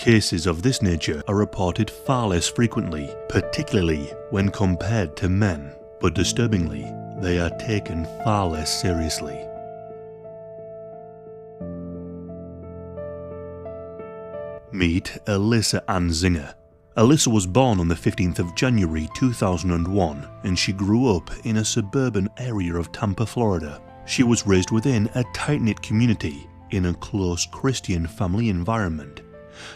Cases of this nature are reported far less frequently, particularly when compared to men, but disturbingly, they are taken far less seriously. Meet Alyssa Zinger. Alyssa was born on the 15th of January 2001 and she grew up in a suburban area of Tampa, Florida. She was raised within a tight-knit community in a close Christian family environment.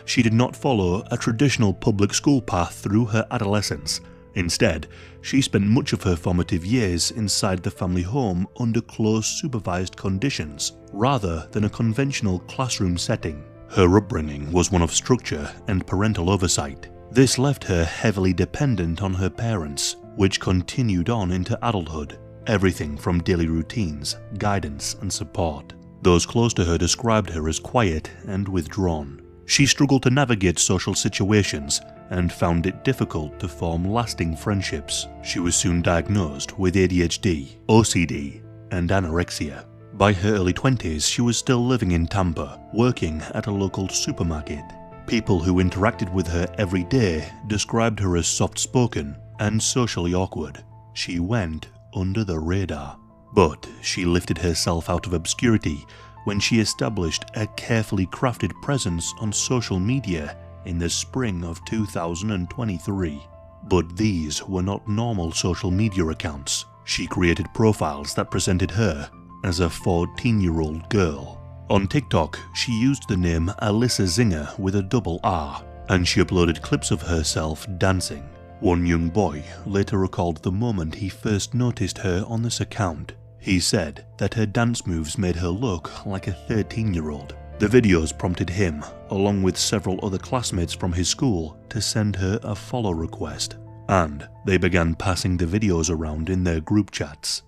She did not follow a traditional public school path through her adolescence. Instead, she spent much of her formative years inside the family home under close supervised conditions, rather than a conventional classroom setting. Her upbringing was one of structure and parental oversight. This left her heavily dependent on her parents, which continued on into adulthood, everything from daily routines, guidance, and support. Those close to her described her as quiet and withdrawn. She struggled to navigate social situations and found it difficult to form lasting friendships. She was soon diagnosed with ADHD, OCD, and anorexia. By her early 20s, she was still living in Tampa, working at a local supermarket. People who interacted with her every day described her as soft-spoken and socially awkward. She went under the radar. But she lifted herself out of obscurity when she established a carefully crafted presence on social media in the spring of 2023. But these were not normal social media accounts. She created profiles that presented her as a 14-year-old girl. On TikTok, she used the name Alyssa Zinger with a double R, and she uploaded clips of herself dancing. One young boy later recalled the moment he first noticed her on this account. He said that her dance moves made her look like a 13-year-old. The videos prompted him, along with several other classmates from his school, to send her a follow request, and they began passing the videos around in their group chats.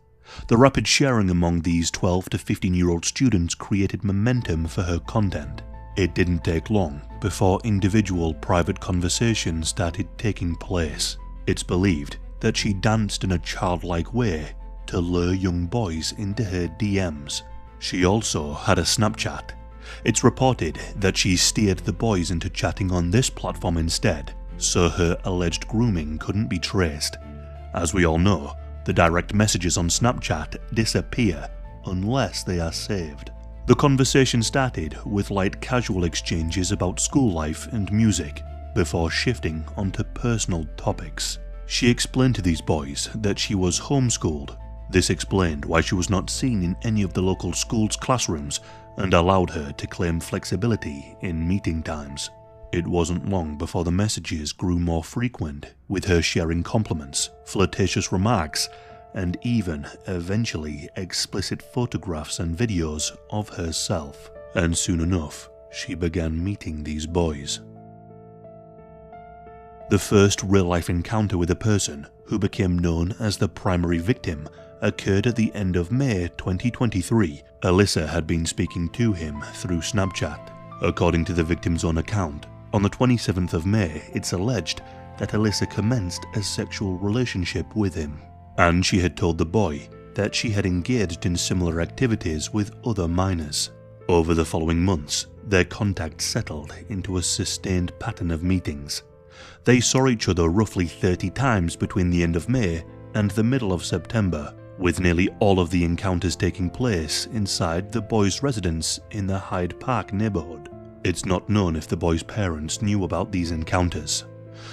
The rapid sharing among these 12 to 15-year-old students created momentum for her content. It didn't take long before individual private conversations started taking place. It's believed that she danced in a childlike way to lure young boys into her DMs. She also had a Snapchat. It's reported that she steered the boys into chatting on this platform instead, so her alleged grooming couldn't be traced. As we all know, the direct messages on Snapchat disappear unless they are saved. The conversation started with light casual exchanges about school life and music, before shifting onto personal topics. She explained to these boys that she was homeschooled. This explained why she was not seen in any of the local school's classrooms and allowed her to claim flexibility in meeting times. It wasn't long before the messages grew more frequent, with her sharing compliments, flirtatious remarks, and even, eventually, explicit photographs and videos of herself. And soon enough, she began meeting these boys. The first real-life encounter with a person who became known as the primary victim occurred at the end of May 2023. Alyssa had been speaking to him through Snapchat. According to the victim's own account, on the 27th of May, it's alleged that Alyssa commenced a sexual relationship with him, and she had told the boy that she had engaged in similar activities with other minors. Over the following months, their contact settled into a sustained pattern of meetings. They saw each other roughly 30 times between the end of May and the middle of September, with nearly all of the encounters taking place inside the boy's residence in the Hyde Park neighborhood. It's not known if the boy's parents knew about these encounters.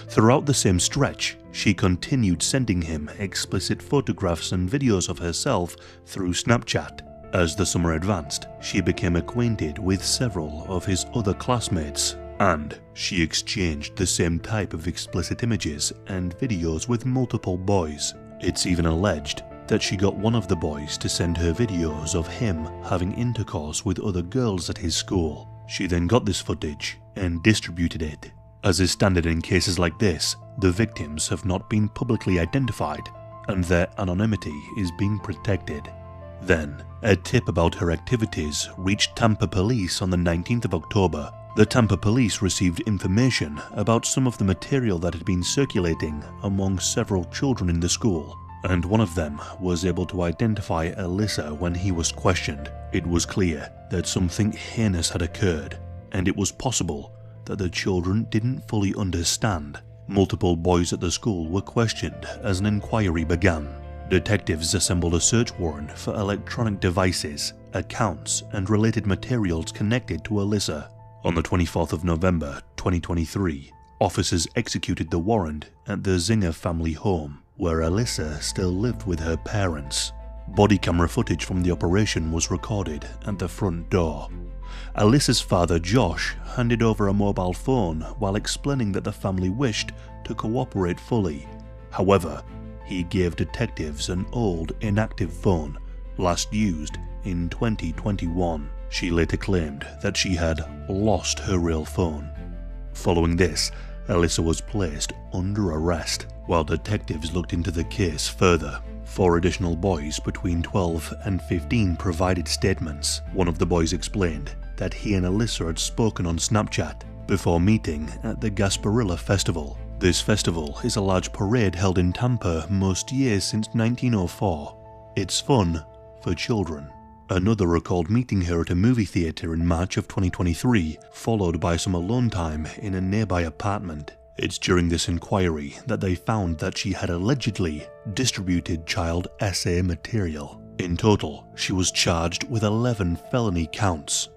Throughout the same stretch, she continued sending him explicit photographs and videos of herself through Snapchat. As the summer advanced, she became acquainted with several of his other classmates, and she exchanged the same type of explicit images and videos with multiple boys. It's even alleged that she got one of the boys to send her videos of him having intercourse with other girls at his school. She then got this footage and distributed it. As is standard in cases like this, the victims have not been publicly identified, and their anonymity is being protected. Then, a tip about her activities reached Tampa police on the 19th of October. The Tampa police received information about some of the material that had been circulating among several children in the school, and one of them was able to identify Alyssa when he was questioned. It was clear that something heinous had occurred, and it was possible that the children didn't fully understand. Multiple boys at the school were questioned as an inquiry began. Detectives assembled a search warrant for electronic devices, accounts, and related materials connected to Alyssa. On the 24th of November 2023, officers executed the warrant at the Zinger family home, where Alyssa still lived with her parents. Body camera footage from the operation was recorded at the front door. Alyssa's father, Josh, handed over a mobile phone while explaining that the family wished to cooperate fully. However, he gave detectives an old, inactive phone, last used in 2021. She later claimed that she had lost her real phone. Following this, Alyssa was placed under arrest, while detectives looked into the case further. 4 additional boys between 12 and 15 provided statements. One of the boys explained that he and Alyssa had spoken on Snapchat before meeting at the Gasparilla Festival. This festival is a large parade held in Tampa most years since 1904. It's fun for children. Another recalled meeting her at a movie theater in March of 2023, followed by some alone time in a nearby apartment. It's during this inquiry that they found that she had allegedly distributed child SA material. In total, she was charged with 11 felony counts.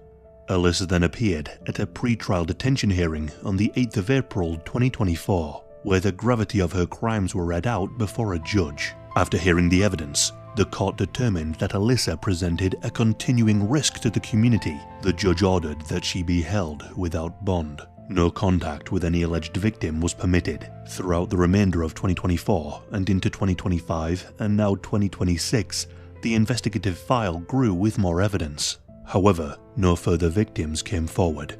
Alyssa then appeared at a pre-trial detention hearing on the 8th of April 2024, where the gravity of her crimes were read out before a judge. After hearing the evidence, the court determined that Alyssa presented a continuing risk to the community. The judge ordered that she be held without bond. No contact with any alleged victim was permitted. Throughout the remainder of 2024 and into 2025 and now 2026, the investigative file grew with more evidence. However, no further victims came forward.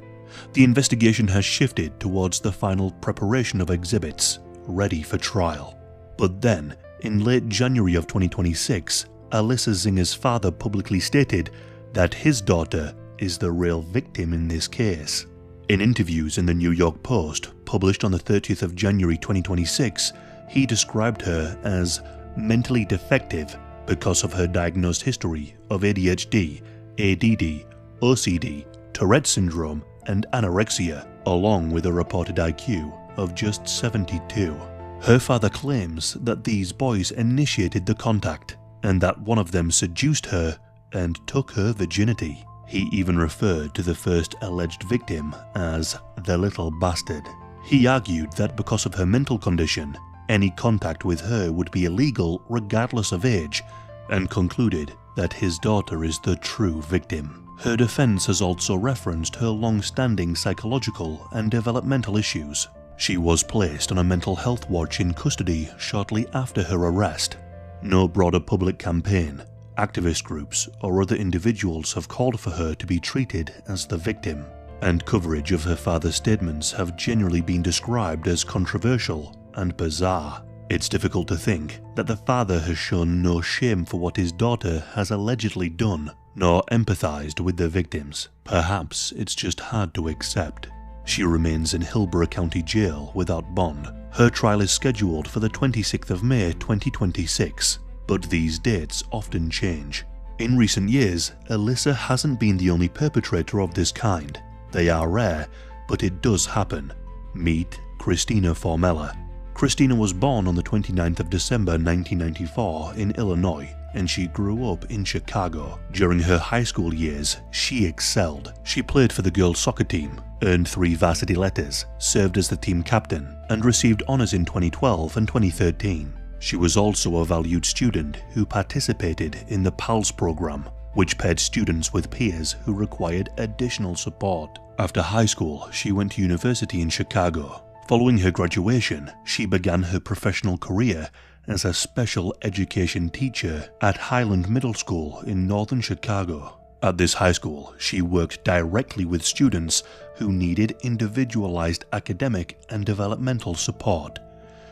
The investigation has shifted towards the final preparation of exhibits, ready for trial. But then, in late January of 2026, Alyssa Zinger's father publicly stated that his daughter is the real victim in this case. In interviews in the New York Post, published on the 30th of January 2026, he described her as mentally defective because of her diagnosed history of ADHD, ADD, OCD, Tourette syndrome, and anorexia, along with a reported IQ of just 72. Her father claims that these boys initiated the contact, and that one of them seduced her and took her virginity. He even referred to the first alleged victim as the little bastard. He argued that because of her mental condition, any contact with her would be illegal regardless of age, and concluded that his daughter is the true victim. Her defense has also referenced her long-standing psychological and developmental issues. She was placed on a mental health watch in custody shortly after her arrest. No broader public campaign, activist groups, or other individuals have called for her to be treated as the victim, and coverage of her father's statements have generally been described as controversial and bizarre. It's difficult to think that the father has shown no shame for what his daughter has allegedly done, nor empathized with the victims. Perhaps it's just hard to accept. She remains in Hillsborough County Jail without bond. Her trial is scheduled for the 26th of May 2026, but these dates often change. In recent years, Alyssa hasn't been the only perpetrator of this kind. They are rare, but it does happen. Meet Christina Formella. Christina was born on the 29th of December 1994 in Illinois, and she grew up in Chicago. During her high school years, she excelled. She played for the girls' soccer team, earned 3 varsity letters, served as the team captain, and received honors in 2012 and 2013. She was also a valued student who participated in the PALS program, which paired students with peers who required additional support. After high school, she went to university in Chicago. Following her graduation, she began her professional career as a special education teacher at Highland Middle School in northern Chicago. At this high school, she worked directly with students who needed individualized academic and developmental support.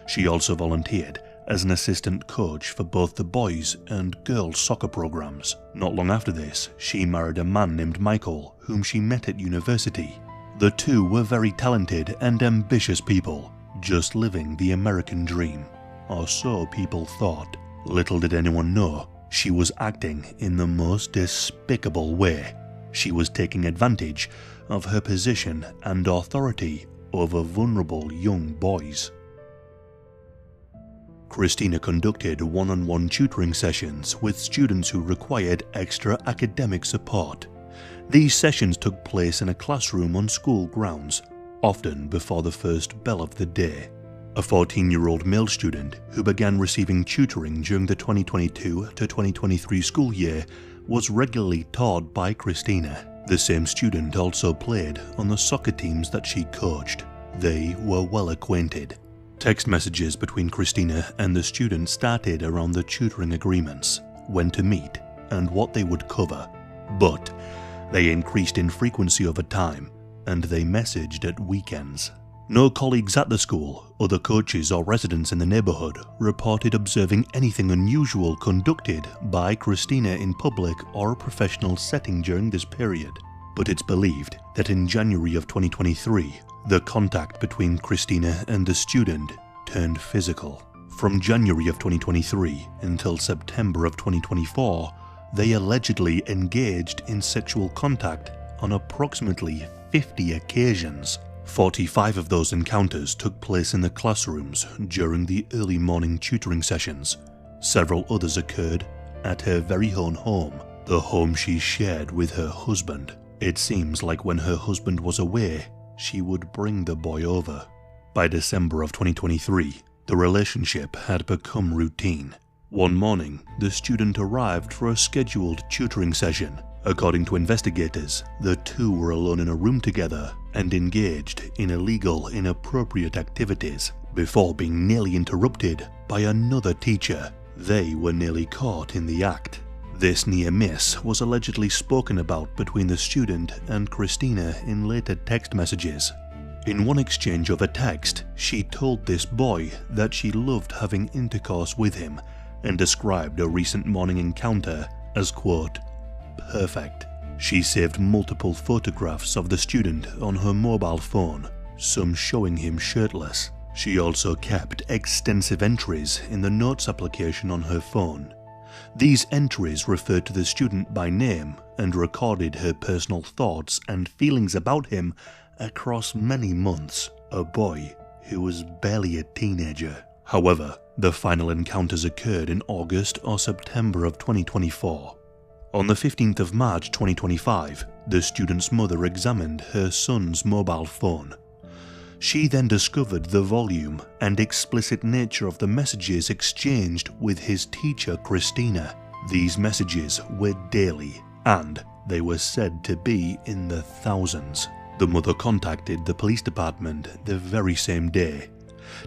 She also volunteered as an assistant coach for both the boys and girls soccer programs. Not long after this, she married a man named Michael, whom she met at university. The two were very talented and ambitious people, just living the American dream. Or so people thought. Little did anyone know, she was acting in the most despicable way. She was taking advantage of her position and authority over vulnerable young boys. Christina conducted one-on-one tutoring sessions with students who required extra academic support. These sessions took place in a classroom on school grounds, often before the first bell of the day. A 14-year-old male student who began receiving tutoring during the 2022 to 2023 school year was regularly taught by Christina. The same student also played on the soccer teams that she coached. They were well acquainted. Text messages between Christina and the student started around the tutoring agreements, when to meet, and what they would cover. But they increased in frequency over time, and they messaged at weekends. No colleagues at the school, other coaches or residents in the neighborhood reported observing anything unusual conducted by Christina in public or a professional setting during this period. But it's believed that in January of 2023, the contact between Christina and the student turned physical. From January of 2023 until September of 2024, they allegedly engaged in sexual contact on approximately 50 occasions. 45 of those encounters took place in the classrooms during the early morning tutoring sessions. Several others occurred at her very own home, the home she shared with her husband. It seems like when her husband was away, she would bring the boy over. By December of 2023, the relationship had become routine. One morning, the student arrived for a scheduled tutoring session. According to investigators, the two were alone in a room together and engaged in illegal, inappropriate activities before being nearly interrupted by another teacher. They were nearly caught in the act. This near miss was allegedly spoken about between the student and Christina in later text messages. In one exchange of a text, she told this boy that she loved having intercourse with him and described a recent morning encounter as, quote, perfect. She saved multiple photographs of the student on her mobile phone, some showing him shirtless. She also kept extensive entries in the notes application on her phone. These entries referred to the student by name and recorded her personal thoughts and feelings about him across many months, a boy who was barely a teenager. However, the final encounters occurred in August or September of 2024. On the 15th of March 2025, the student's mother examined her son's mobile phone. She then discovered the volume and explicit nature of the messages exchanged with his teacher Christina. These messages were daily, and they were said to be in the thousands. The mother contacted the police department the very same day.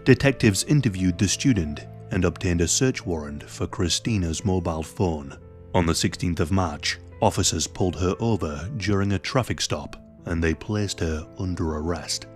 Detectives interviewed the student and obtained a search warrant for Christina's mobile phone. On the 16th of March, officers pulled her over during a traffic stop and they placed her under arrest.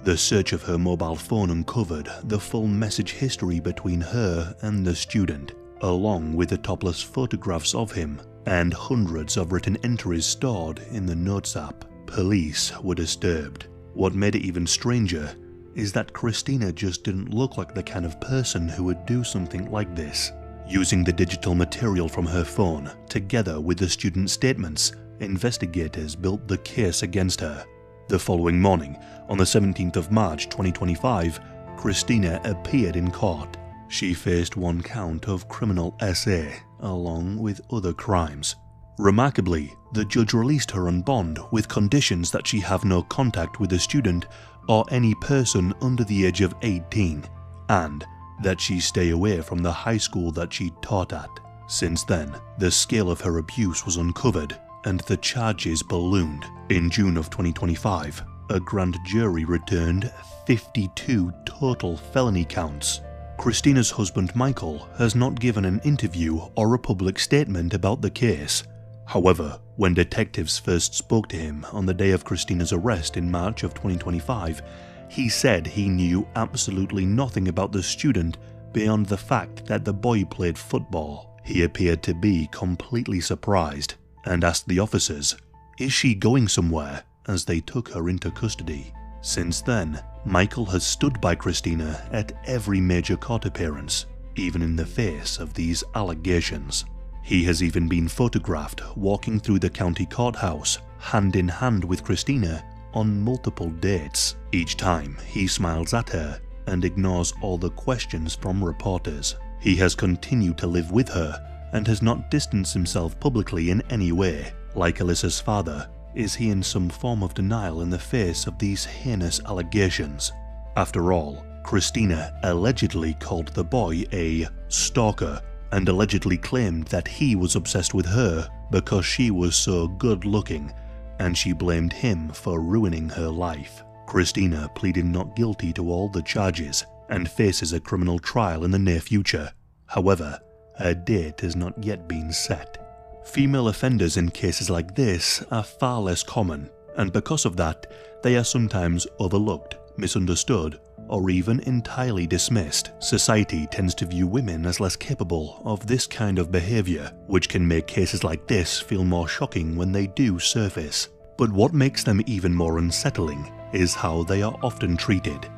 The search of her mobile phone uncovered the full message history between her and the student, along with the topless photographs of him and hundreds of written entries stored in the Notes app. Police were disturbed. What made it even stranger is that Christina just didn't look like the kind of person who would do something like this. Using the digital material from her phone, together with the student's statements, investigators built the case against her. The following morning, on the 17th of March 2025, Christina appeared in court. She faced one count of criminal SA, along with other crimes. Remarkably, the judge released her on bond with conditions that she have no contact with the student or any person under the age of 18, and that she stay away from the high school that she taught at. Since then, the scale of her abuse was uncovered and the charges ballooned. In June of 2025, a grand jury returned 52 total felony counts. Christina's husband Michael has not given an interview or a public statement about the case. However, when detectives first spoke to him on the day of Christina's arrest in March of 2025, he said he knew absolutely nothing about the student beyond the fact that the boy played football. He appeared to be completely surprised and asked the officers, "Is she going somewhere?" as they took her into custody. Since then, Michael has stood by Christina at every major court appearance, even in the face of these allegations. He has even been photographed walking through the county courthouse, hand in hand with Christina, on multiple dates. Each time, he smiles at her and ignores all the questions from reporters. He has continued to live with her and has not distanced himself publicly in any way. Like Alyssa's father, is he in some form of denial in the face of these heinous allegations? After all, Christina allegedly called the boy a stalker and allegedly claimed that he was obsessed with her because she was so good looking, and she blamed him for ruining her life. Christina pleaded not guilty to all the charges and faces a criminal trial in the near future. However, her date has not yet been set. Female offenders in cases like this are far less common, and because of that, they are sometimes overlooked, misunderstood, or even entirely dismissed. Society tends to view women as less capable of this kind of behavior, which can make cases like this feel more shocking when they do surface. But what makes them even more unsettling is how they are often treated.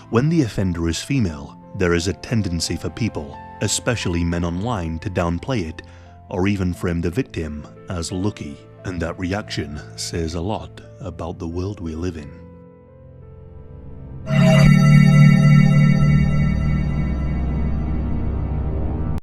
When the offender is female, there is a tendency for people, especially men online, to downplay it or even frame the victim as lucky, and that reaction says a lot about the world we live in.